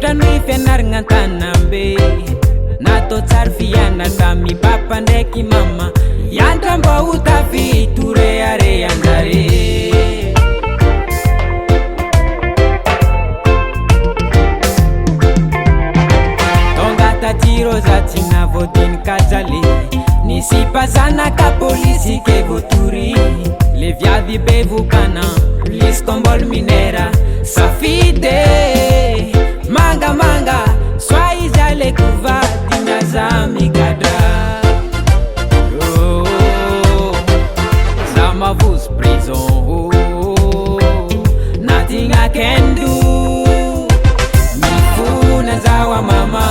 Tranoy fianaragna an-tanambe natao tsara fianatra mi papa ndraiky mama iantra mba ho tafito reharehan-jare. Tonga tatiro za tsy navoadinika jale nisy mpazanaka polisy ke voatory le viavy be vokana lisy tombolo minera safidy mangamanga soa izy aleko vady miaza migadra. Za mavozo prison nothing I can do. Mifuna zawa mama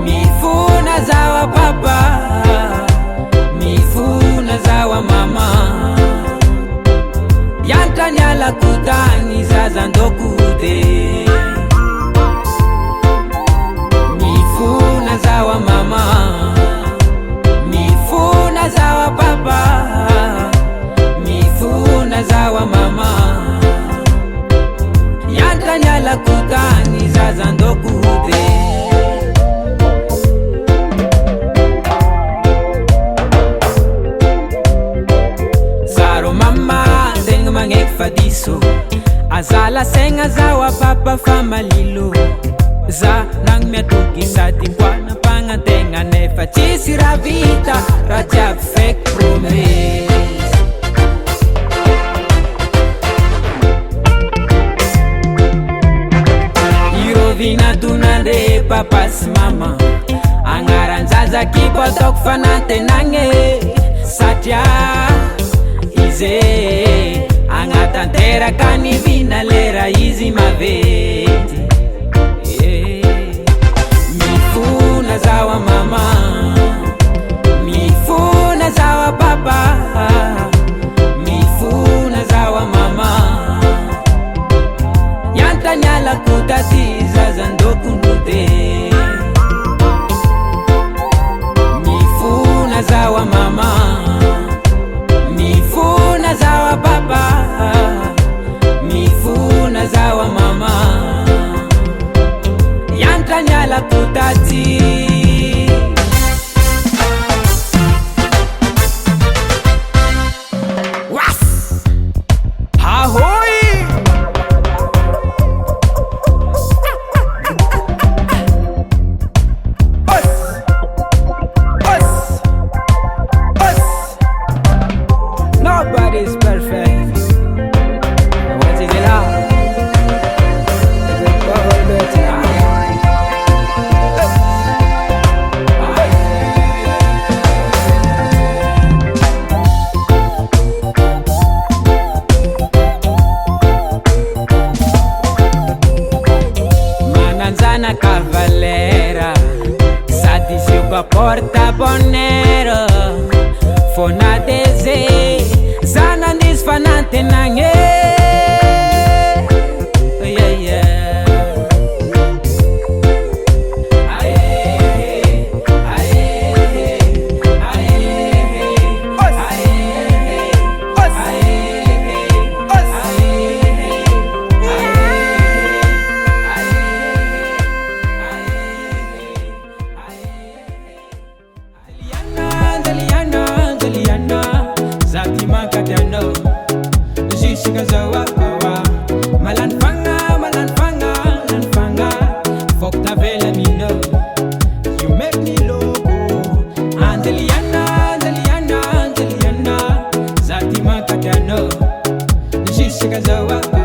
mifuna zawa papa mifuna zawa mama yantanyala kutani zaza ndokude mifuna zawa mama mifuna zawa papa mifuna zawa mama yantanyala kutani zaza ndokude. Zaro mama ndegna magneky fadiso azala saigna zawa papa fa malilo za nagny miatoky sady mboana mpagnategna nefa tsisy raha vita raha jiaby fake promesse. Vinatunande papa sy mama agnaran-jazaky ataoko fanantenagny satria izy agnatanteraka ny vina lera izy maventy. Mifuna zawa mama mifuna zawa papa mifuna zawa mama yantanyala kutati zaza ndokundude. Mifuna zawa mama mifuna zawa papa mifuna zawa mama yantanyala kutati. Nobody's perfect. What is it all? Mananzana cavalera sadi siupa porta bonero fona dese zana ndis fanantenagny. Zati makatano, Jessica Zawa.